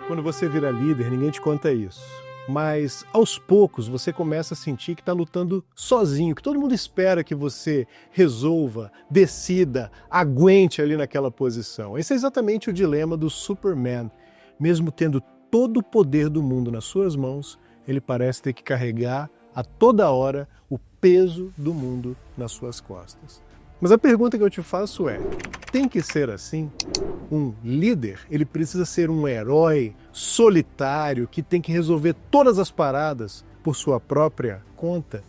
Quando você vira líder, ninguém te conta isso. Mas, aos poucos, você começa a sentir que está lutando sozinho, que todo mundo espera que você resolva, decida, aguente ali naquela posição. Esse é exatamente o dilema do Superman. Mesmo tendo todo o poder do mundo nas suas mãos, ele parece ter que carregar a toda hora o peso do mundo nas suas costas. Mas a pergunta que eu te faço é, tem que ser assim? Um líder, ele precisa ser um herói solitário que tem que resolver todas as paradas por sua própria conta?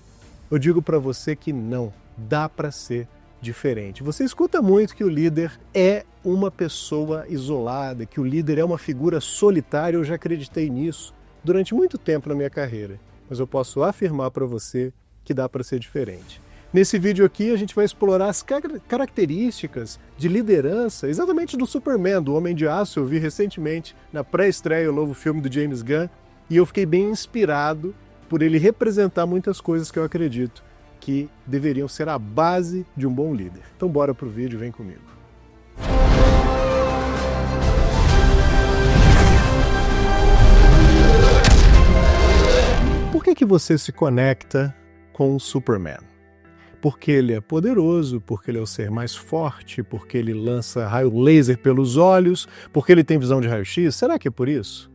Eu digo para você que não, dá para ser diferente. Você escuta muito que o líder é uma pessoa isolada, que o líder é uma figura solitária. Eu já acreditei nisso durante muito tempo na minha carreira, mas eu posso afirmar para você que dá para ser diferente. Nesse vídeo aqui a gente vai explorar as características de liderança exatamente do Superman, do Homem de Aço. Eu vi recentemente na pré-estreia o novo filme do James Gunn e eu fiquei bem inspirado por ele representar muitas coisas que eu acredito que deveriam ser a base de um bom líder. Então bora pro vídeo, vem comigo. Por que você se conecta com o Superman? Porque ele é poderoso, porque ele é o ser mais forte, porque ele lança raio laser pelos olhos, porque ele tem visão de raio-x? Será que é por isso?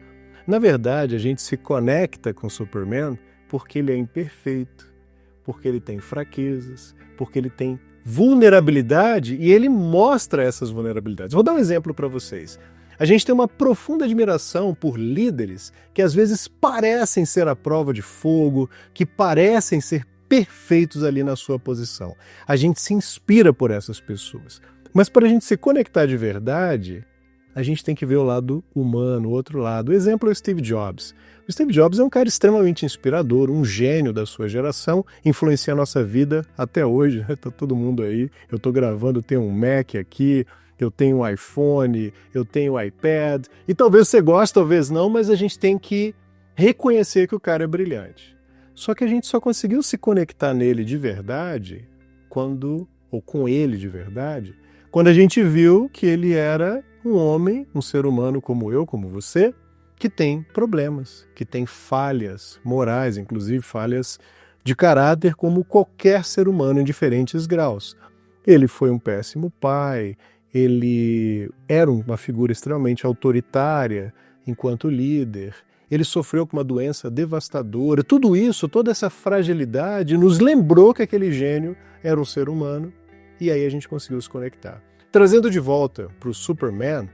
Na verdade, a gente se conecta com o Superman porque ele é imperfeito, porque ele tem fraquezas, porque ele tem vulnerabilidade e ele mostra essas vulnerabilidades. Vou dar um exemplo para vocês. A gente tem uma profunda admiração por líderes que às vezes parecem ser a prova de fogo, que parecem ser perfeitos ali na sua posição. A gente se inspira por essas pessoas. Mas para a gente se conectar de verdade, a gente tem que ver o lado humano, o outro lado. O exemplo é o Steve Jobs. O Steve Jobs é um cara extremamente inspirador, um gênio da sua geração, influencia a nossa vida até hoje. Está todo mundo aí. Eu estou gravando, eu tenho um Mac aqui, eu tenho um iPhone, eu tenho um iPad. E talvez você goste, talvez não, mas a gente tem que reconhecer que o cara é brilhante. Só que a gente só conseguiu se conectar nele de verdade ou com ele de verdade, quando a gente viu que ele era um homem, um ser humano como eu, como você, que tem problemas, que tem falhas morais, inclusive falhas de caráter, como qualquer ser humano em diferentes graus. Ele foi um péssimo pai, ele era uma figura extremamente autoritária enquanto líder, ele sofreu com uma doença devastadora. Tudo isso, toda essa fragilidade nos lembrou que aquele gênio era um ser humano e aí a gente conseguiu se conectar. Trazendo de volta para o Superman,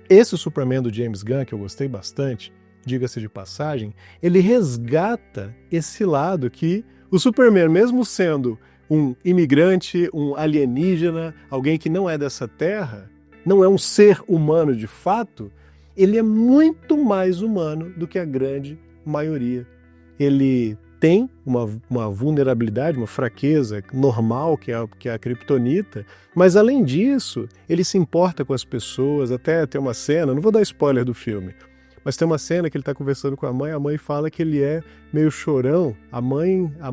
esse Superman do James Gunn, que eu gostei bastante, diga-se de passagem, ele resgata esse lado que o Superman, mesmo sendo um imigrante, um alienígena, alguém que não é dessa terra, não é um ser humano de fato, ele é muito mais humano do que a grande maioria. Ele tem uma vulnerabilidade, uma fraqueza normal, que é a criptonita, mas além disso, ele se importa com as pessoas. Até tem uma cena, não vou dar spoiler do filme, mas tem uma cena que ele está conversando com a mãe fala que ele é meio chorão. A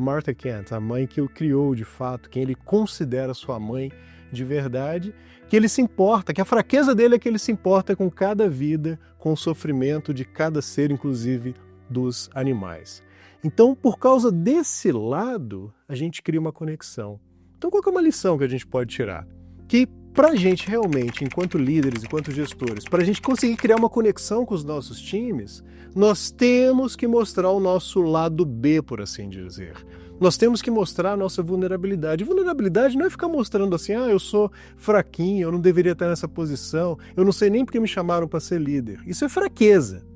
Martha Kent, a mãe que o criou de fato, quem ele considera sua mãe de verdade, que ele se importa, que a fraqueza dele é que ele se importa com cada vida, com o sofrimento de cada ser, inclusive dos animais. Então, por causa desse lado, a gente cria uma conexão. Então, qual que é uma lição que a gente pode tirar? Que para a gente realmente, enquanto líderes, enquanto gestores, para a gente conseguir criar uma conexão com os nossos times, nós temos que mostrar o nosso lado B, por assim dizer. Nós temos que mostrar a nossa vulnerabilidade. Vulnerabilidade não é ficar mostrando assim, eu sou fraquinho, eu não deveria estar nessa posição, eu não sei nem porque me chamaram para ser líder. Isso é fraqueza.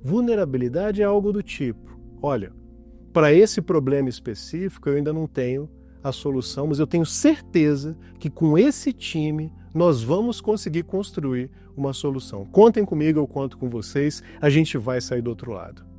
Vulnerabilidade é algo do tipo, olha, para esse problema específico eu ainda não tenho a solução, mas eu tenho certeza que com esse time nós vamos conseguir construir uma solução. Contem comigo, eu conto com vocês, a gente vai sair do outro lado.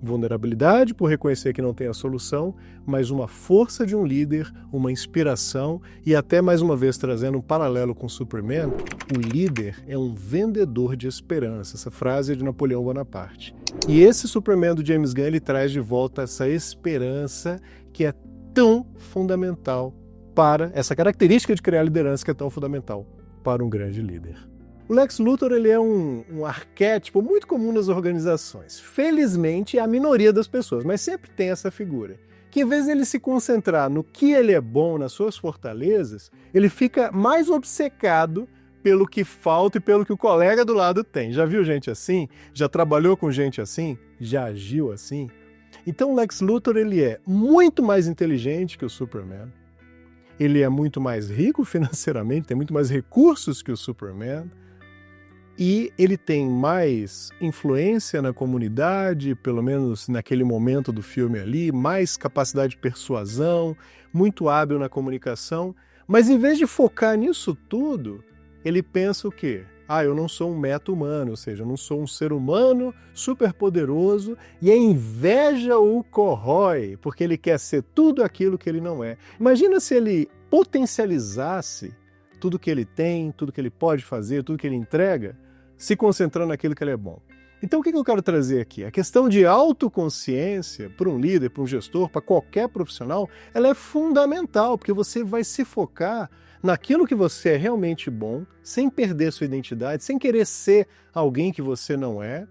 Vulnerabilidade por reconhecer que não tem a solução, mas uma força de um líder, uma inspiração e até mais uma vez trazendo um paralelo com o Superman, o líder é um vendedor de esperança. Essa frase é de Napoleão Bonaparte. E esse Superman do James Gunn, ele traz de volta essa esperança que é tão fundamental para essa característica de criar liderança que é tão fundamental para um grande líder. O Lex Luthor ele é um arquétipo muito comum nas organizações. Felizmente é a minoria das pessoas, mas sempre tem essa figura. Que em vez de ele se concentrar no que ele é bom, nas suas fortalezas, ele fica mais obcecado pelo que falta e pelo que o colega do lado tem. Já viu gente assim? Já trabalhou com gente assim? Já agiu assim? Então o Lex Luthor ele é muito mais inteligente que o Superman. Ele é muito mais rico financeiramente, tem muito mais recursos que o Superman. E ele tem mais influência na comunidade, pelo menos naquele momento do filme ali, mais capacidade de persuasão, muito hábil na comunicação. Mas em vez de focar nisso tudo, ele pensa o quê? Eu não sou um meta-humano, ou seja, eu não sou um ser humano superpoderoso e a inveja o corrói, porque ele quer ser tudo aquilo que ele não é. Imagina se ele potencializasse tudo que ele tem, tudo que ele pode fazer, tudo que ele entrega, se concentrando naquilo que ele é bom. Então o que eu quero trazer aqui? A questão de autoconsciência para um líder, para um gestor, para qualquer profissional, ela é fundamental, porque você vai se focar naquilo que você é realmente bom, sem perder sua identidade, sem querer ser alguém que você não é,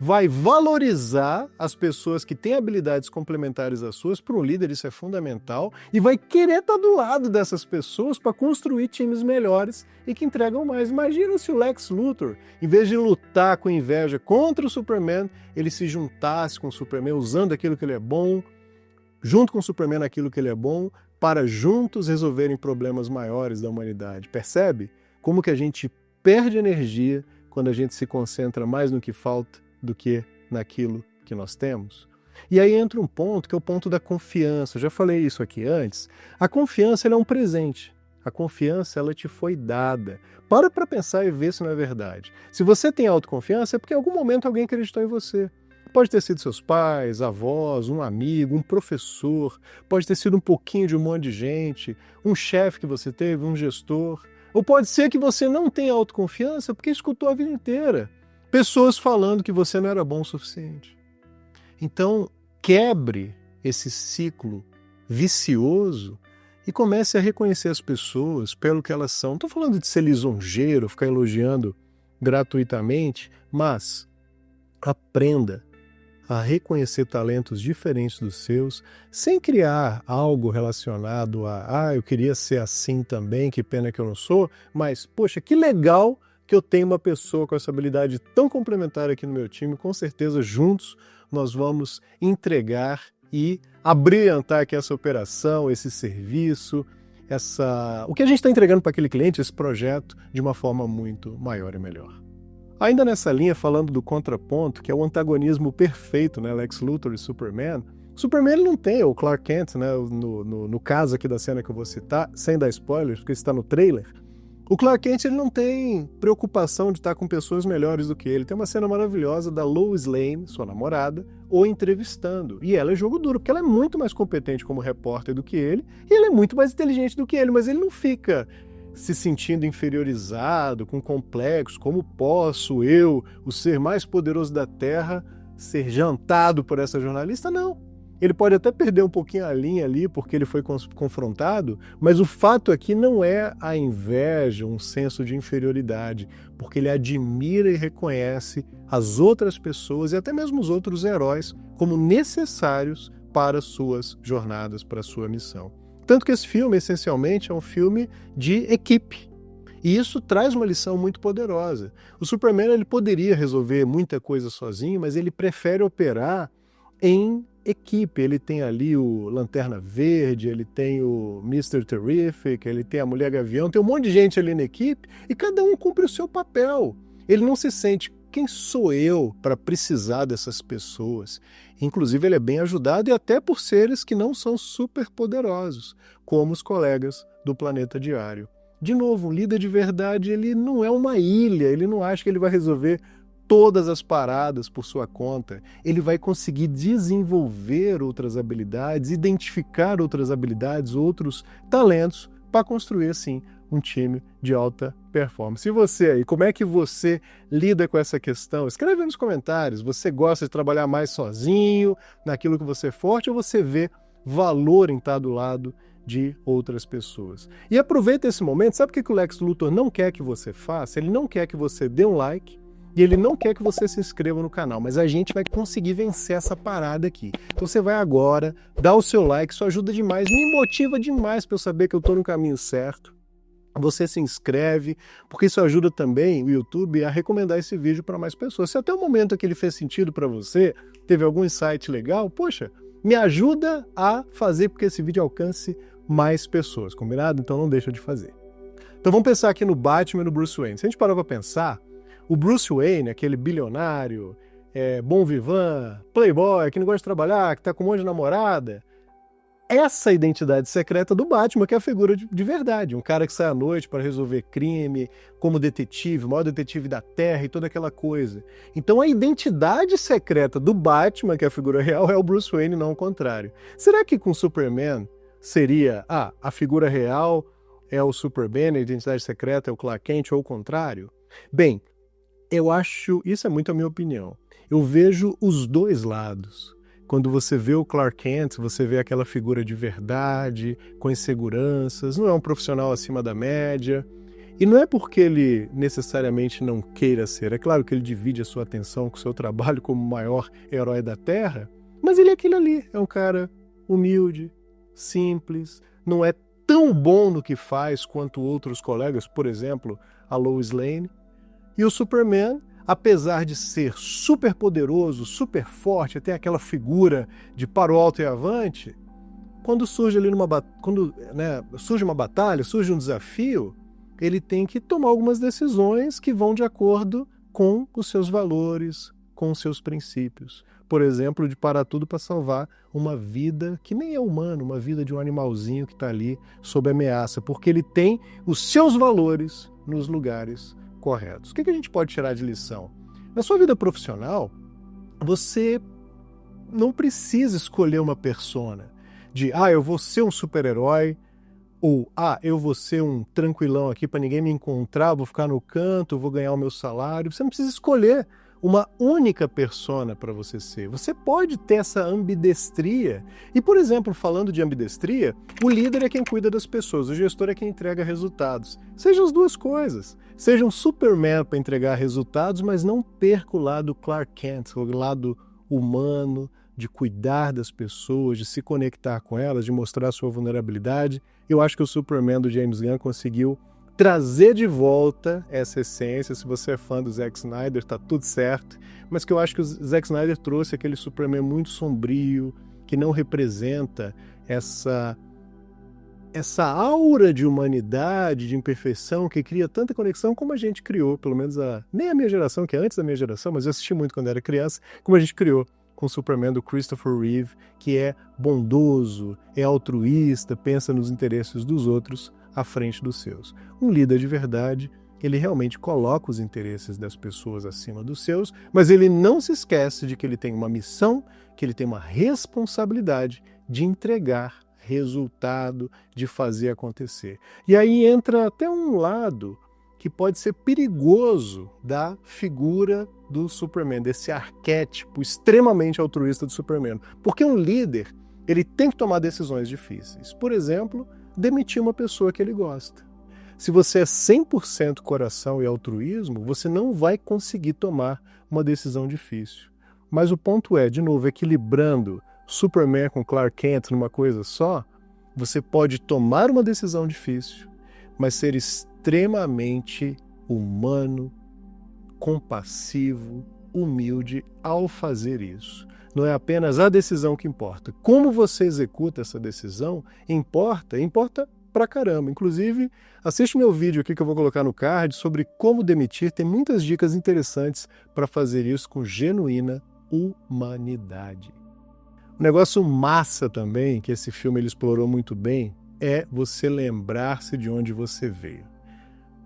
vai valorizar as pessoas que têm habilidades complementares às suas. Para um líder isso é fundamental, e vai querer estar do lado dessas pessoas para construir times melhores e que entregam mais. Imagina se o Lex Luthor, em vez de lutar com inveja contra o Superman, ele se juntasse com o Superman usando aquilo que ele é bom, junto com o Superman naquilo que ele é bom, para juntos resolverem problemas maiores da humanidade. Percebe como que a gente perde energia quando a gente se concentra mais no que falta do que naquilo que nós temos? E aí entra um ponto que é o ponto da confiança. Eu já falei isso aqui antes. A confiança ela é um presente. A confiança ela te foi dada. Para pensar e ver se não é verdade. Se você tem autoconfiança é porque em algum momento alguém acreditou em você. Pode ter sido seus pais, avós, um amigo, um professor, pode ter sido um pouquinho de um monte de gente, um chefe que você teve, um gestor. Ou pode ser que você não tenha autoconfiança porque escutou a vida inteira pessoas falando que você não era bom o suficiente. Então, quebre esse ciclo vicioso e comece a reconhecer as pessoas pelo que elas são. Não estou falando de ser lisonjeiro, ficar elogiando gratuitamente, mas aprenda a reconhecer talentos diferentes dos seus, sem criar algo relacionado a eu queria ser assim também, que pena que eu não sou, mas, poxa, que legal que eu tenho uma pessoa com essa habilidade tão complementar aqui no meu time, com certeza juntos nós vamos entregar e abrilhantar aqui essa operação, esse serviço, o que a gente está entregando para aquele cliente, esse projeto, de uma forma muito maior e melhor. Ainda nessa linha, falando do contraponto, que é o antagonismo perfeito, né, Lex Luthor e Superman, Superman ele não tem, o Clark Kent, né, no caso aqui da cena que eu vou citar, sem dar spoilers, porque está no trailer, o Clark Kent ele não tem preocupação de estar com pessoas melhores do que ele. Tem uma cena maravilhosa da Lois Lane, sua namorada, o entrevistando. E ela é jogo duro, porque ela é muito mais competente como repórter do que ele, e ela é muito mais inteligente do que ele, mas ele não fica se sentindo inferiorizado, com complexos, como posso eu, o ser mais poderoso da Terra, ser jantado por essa jornalista? Não. Ele pode até perder um pouquinho a linha ali, porque ele foi confrontado, mas o fato aqui não é a inveja, um senso de inferioridade, porque ele admira e reconhece as outras pessoas e até mesmo os outros heróis como necessários para suas jornadas, para a sua missão. Tanto que esse filme, essencialmente, é um filme de equipe. E isso traz uma lição muito poderosa. O Superman ele poderia resolver muita coisa sozinho, mas ele prefere operar em equipe. Ele tem ali o Lanterna Verde, ele tem o Mr. Terrific, ele tem a Mulher Gavião, tem um monte de gente ali na equipe e cada um cumpre o seu papel. Ele não se sente, quem sou eu para precisar dessas pessoas? Inclusive ele é bem ajudado e até por seres que não são super poderosos, como os colegas do Planeta Diário. De novo, um líder de verdade, ele não é uma ilha, ele não acha que ele vai resolver todas as paradas por sua conta. Ele vai conseguir desenvolver outras habilidades, identificar outras habilidades, outros talentos, para construir, assim, um time de alta performance. E você aí, como é que você lida com essa questão? Escreve aí nos comentários. Você gosta de trabalhar mais sozinho, naquilo que você é forte, ou você vê valor em estar do lado de outras pessoas. E aproveita esse momento, sabe o que o Lex Luthor não quer que você faça? Ele não quer que você dê um like e ele não quer que você se inscreva no canal, mas a gente vai conseguir vencer essa parada aqui. Então você vai agora, dá o seu like, isso ajuda demais, me motiva demais para eu saber que eu estou no caminho certo. Você se inscreve, porque isso ajuda também o YouTube a recomendar esse vídeo para mais pessoas. Se até o momento que ele fez sentido para você, teve algum insight legal, poxa, me ajuda a fazer porque esse vídeo alcance mais pessoas, combinado? Então não deixa de fazer. Então vamos pensar aqui no Batman e no Bruce Wayne. Se a gente parar para pensar, o Bruce Wayne, aquele bilionário, bom vivant, playboy, que não gosta de trabalhar, que está com um monte de namorada, essa identidade secreta do Batman, que é a figura de verdade, um cara que sai à noite para resolver crime, como detetive, o maior detetive da Terra e toda aquela coisa. Então a identidade secreta do Batman, que é a figura real, é o Bruce Wayne, não o contrário. Será que com Superman seria, a figura real é o Superman, a identidade secreta é o Clark Kent, ou o contrário? Bem, eu acho, isso é muito a minha opinião, eu vejo os dois lados. Quando você vê o Clark Kent, você vê aquela figura de verdade, com inseguranças, não é um profissional acima da média. E não é porque ele necessariamente não queira ser, é claro que ele divide a sua atenção com o seu trabalho como o maior herói da Terra, mas ele é aquele ali, é um cara humilde, simples, não é tão bom no que faz quanto outros colegas, por exemplo, a Lois Lane. E o Superman, apesar de ser super poderoso, super forte, tem aquela figura de para o alto e avante, quando surge ali surge uma batalha, surge um desafio, ele tem que tomar algumas decisões que vão de acordo com os seus valores, com os seus princípios. Por exemplo, de parar tudo para salvar uma vida que nem é humana, uma vida de um animalzinho que está ali sob ameaça, porque ele tem os seus valores nos lugares corretos. O que a gente pode tirar de lição? Na sua vida profissional, você não precisa escolher uma persona de, eu vou ser um super-herói, ou, eu vou ser um tranquilão aqui para ninguém me encontrar, vou ficar no canto, vou ganhar o meu salário. Você não precisa escolher uma única persona para você ser. Você pode ter essa ambidestria. E, por exemplo, falando de ambidestria, o líder é quem cuida das pessoas, o gestor é quem entrega resultados. Sejam as duas coisas. Seja um Superman para entregar resultados, mas não perca o lado Clark Kent, o lado humano, de cuidar das pessoas, de se conectar com elas, de mostrar a sua vulnerabilidade. Eu acho que o Superman do James Gunn conseguiu trazer de volta essa essência. Se você é fã do Zack Snyder, está tudo certo, mas que eu acho que o Zack Snyder trouxe aquele Superman muito sombrio, que não representa essa aura de humanidade, de imperfeição, que cria tanta conexão como a gente criou, pelo menos nem a minha geração, que é antes da minha geração, mas eu assisti muito quando era criança, como a gente criou com o Superman do Christopher Reeve, que é bondoso, é altruísta, pensa nos interesses dos outros à frente dos seus. Um líder de verdade, ele realmente coloca os interesses das pessoas acima dos seus, mas ele não se esquece de que ele tem uma missão, que ele tem uma responsabilidade de entregar resultado, de fazer acontecer. E aí entra até um lado que pode ser perigoso da figura do Superman, desse arquétipo extremamente altruísta do Superman. Porque um líder, ele tem que tomar decisões difíceis. Por exemplo, demitir uma pessoa que ele gosta. Se você é 100% coração e altruísmo, você não vai conseguir tomar uma decisão difícil. Mas o ponto é, de novo, equilibrando Superman com Clark Kent numa coisa só, você pode tomar uma decisão difícil, mas ser extremamente humano, compassivo, humilde ao fazer isso. Não é apenas a decisão que importa. Como você executa essa decisão importa pra caramba. Inclusive, assiste meu vídeo aqui que eu vou colocar no card sobre como demitir. Tem muitas dicas interessantes para fazer isso com genuína humanidade. Um negócio massa também, que esse filme ele explorou muito bem, é você lembrar-se de onde você veio.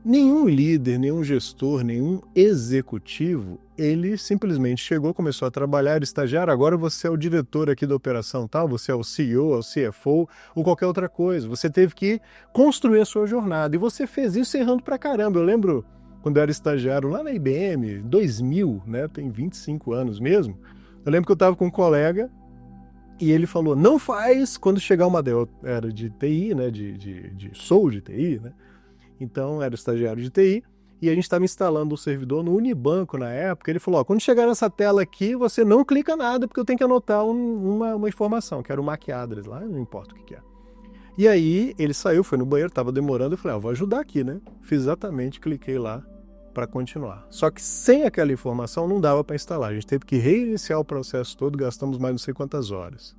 Nenhum líder, nenhum gestor, nenhum executivo, ele simplesmente chegou, começou a trabalhar, era estagiário, agora você é o diretor aqui da operação tal, você é o CEO, é o CFO ou qualquer outra coisa. Você teve que construir a sua jornada e você fez isso errando pra caramba. Eu lembro quando eu era estagiário lá na IBM, 2000, né, tem 25 anos mesmo, eu lembro que eu estava com um colega E ele falou, não faz quando chegar uma... Eu era de TI, né? Sou de TI, né? Então, era estagiário de TI. E a gente estava instalando um servidor no Unibanco na época. Ele falou, quando chegar nessa tela aqui, você não clica nada, porque eu tenho que anotar uma informação, que era o MAC address lá, não importa o que é. E aí, ele saiu, foi no banheiro, estava demorando, eu falei, vou ajudar aqui, né? Fiz exatamente, cliquei lá para continuar. Só que sem aquela informação não dava para instalar. A gente teve que reiniciar o processo todo, gastamos mais não sei quantas horas.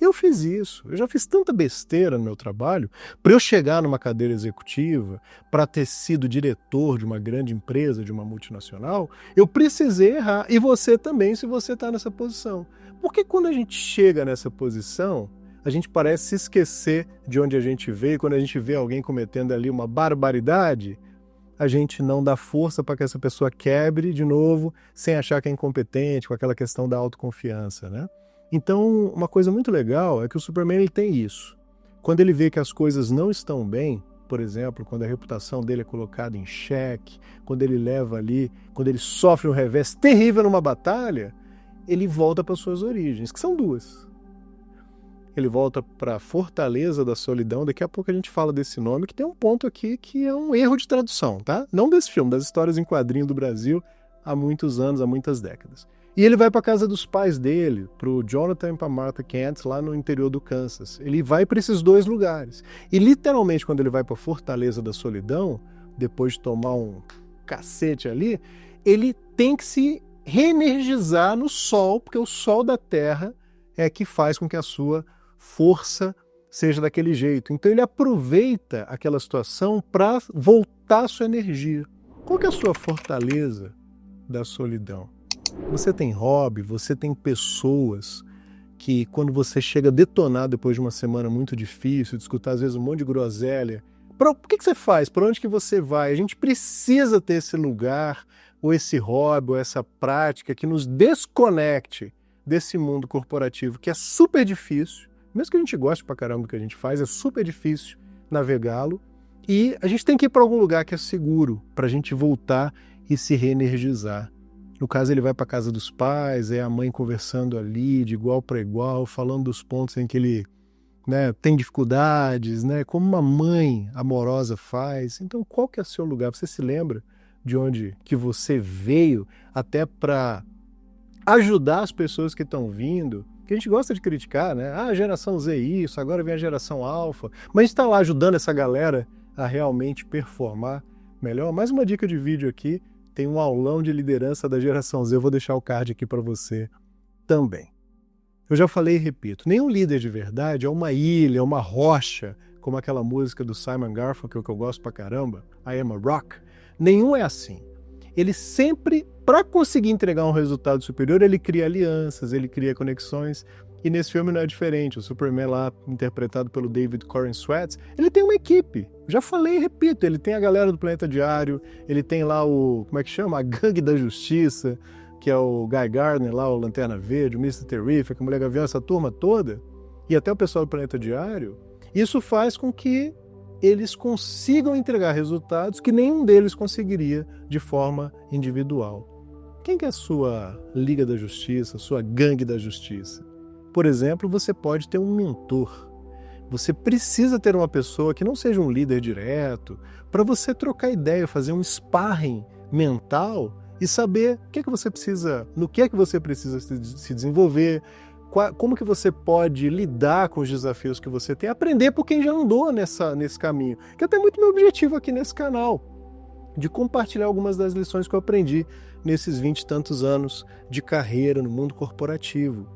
Eu fiz isso. Eu já fiz tanta besteira no meu trabalho. Para eu chegar numa cadeira executiva, para ter sido diretor de uma grande empresa, de uma multinacional, eu precisei errar. E você também, se você está nessa posição. Porque quando a gente chega nessa posição, a gente parece se esquecer de onde a gente veio. Quando a gente vê alguém cometendo ali uma barbaridade, a gente não dá força para que essa pessoa quebre de novo, sem achar que é incompetente, com aquela questão da autoconfiança, né? Então, uma coisa muito legal é que o Superman ele tem isso. Quando ele vê que as coisas não estão bem, por exemplo, quando a reputação dele é colocada em xeque, quando ele leva ali, quando ele sofre um revés terrível numa batalha, ele volta para suas origens, que são duas. Ele volta para a Fortaleza da Solidão. Daqui a pouco a gente fala desse nome, que tem um ponto aqui que é um erro de tradução, tá? Não desse filme, das histórias em quadrinho do Brasil há muitos anos, há muitas décadas. E ele vai para a casa dos pais dele, para o Jonathan e para Martha Kent, lá no interior do Kansas. Ele vai para esses dois lugares. E literalmente, quando ele vai para a Fortaleza da Solidão, depois de tomar um cacete ali, ele tem que se reenergizar no sol, porque o sol da Terra é que faz com que a sua força seja daquele jeito. Então ele aproveita aquela situação para voltar a sua energia. Qual que é a sua fortaleza da solidão? Você tem hobby, você tem pessoas que quando você chega detonado depois de uma semana muito difícil, de escutar às vezes um monte de groselha, o que você faz? Para onde que você vai? A gente precisa ter esse lugar, ou esse hobby, ou essa prática que nos desconecte desse mundo corporativo, que é super difícil, mesmo que a gente goste pra caramba do que a gente faz, é super difícil navegá-lo, e a gente tem que ir para algum lugar que é seguro, para a gente voltar e se reenergizar. No caso, ele vai para a casa dos pais, é a mãe conversando ali, de igual para igual, falando dos pontos em que ele, né, tem dificuldades, né, como uma mãe amorosa faz. Então, qual que é o seu lugar? Você se lembra de onde que você veio até para ajudar as pessoas que estão vindo, que a gente gosta de criticar, né? A geração Z isso, agora vem a geração Alpha, mas a gente está lá ajudando essa galera a realmente performar melhor. Mais uma dica de vídeo aqui, tem um aulão de liderança da geração Z, eu vou deixar o card aqui para você também. Eu já falei e repito, nenhum líder de verdade é uma ilha, é uma rocha, como aquela música do Simon Garfunkel que eu gosto pra caramba, I Am a Rock. Nenhum é assim. Ele sempre, para conseguir entregar um resultado superior, ele cria alianças, ele cria conexões, e nesse filme não é diferente. O Superman lá, interpretado pelo David Corenswet Sweats, ele tem uma equipe. Já falei e repito, ele tem a galera do Planeta Diário, ele tem lá o, como é que chama? A Gangue da Justiça, que é o Guy Gardner lá, o Lanterna Verde, o Mr. Terrific, a Mulher Gavião, essa turma toda, e até o pessoal do Planeta Diário. Isso faz com que eles consigam entregar resultados que nenhum deles conseguiria de forma individual. Quem que é a sua Liga da Justiça, sua Gangue da Justiça? Por exemplo, você pode ter um mentor. Você precisa ter uma pessoa que não seja um líder direto, para você trocar ideia, fazer um sparring mental e saber o que é que você precisa, no que é que você precisa se desenvolver, como que você pode lidar com os desafios que você tem, aprender por quem já andou nesse caminho, que é até muito meu objetivo aqui nesse canal, de compartilhar algumas das lições que eu aprendi nesses 20 e tantos anos de carreira no mundo corporativo.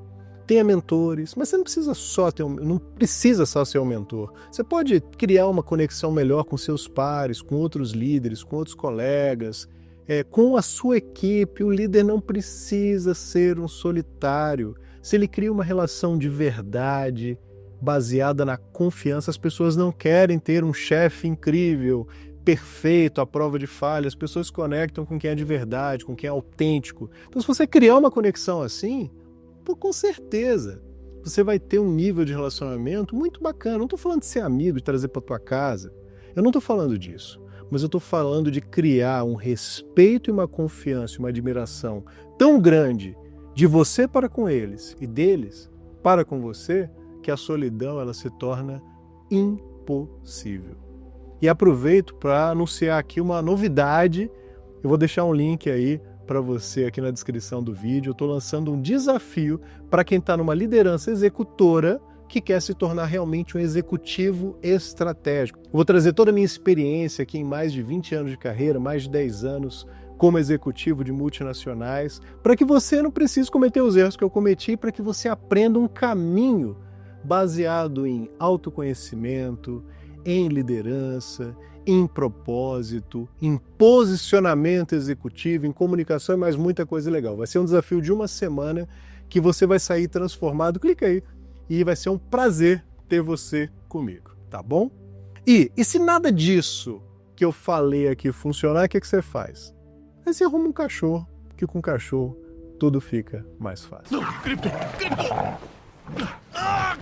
Tenha mentores, mas você não precisa só ser um mentor. Você pode criar uma conexão melhor com seus pares, com outros líderes, com outros colegas, com a sua equipe. O líder não precisa ser um solitário. Se ele cria uma relação de verdade, baseada na confiança, as pessoas não querem ter um chefe incrível, perfeito, à prova de falha. As pessoas se conectam com quem é de verdade, com quem é autêntico. Então, se você criar uma conexão assim, com certeza você vai ter um nível de relacionamento muito bacana. Não estou falando de ser amigo, de trazer para tua casa. Eu não estou falando disso. Mas eu estou falando de criar um respeito e uma confiança, uma admiração tão grande de você para com eles e deles repara com você que a solidão ela se torna impossível. E aproveito para anunciar aqui uma novidade. Eu vou deixar um link aí para você aqui na descrição do vídeo. Eu estou lançando um desafio para quem está numa liderança executora que quer se tornar realmente um executivo estratégico. Eu vou trazer toda a minha experiência aqui em mais de 20 anos de carreira, mais de 10 anos como executivo de multinacionais, para que você não precise cometer os erros que eu cometi, para que você aprenda um caminho baseado em autoconhecimento, em liderança, em propósito, em posicionamento executivo, em comunicação e mais muita coisa legal. Vai ser um desafio de uma semana que você vai sair transformado. Clica aí e vai ser um prazer ter você comigo, tá bom? E se nada disso que eu falei aqui funcionar, o que você faz? Aí você arruma um cachorro, que com cachorro tudo fica mais fácil. Não, Krypton! Krypton! Ah!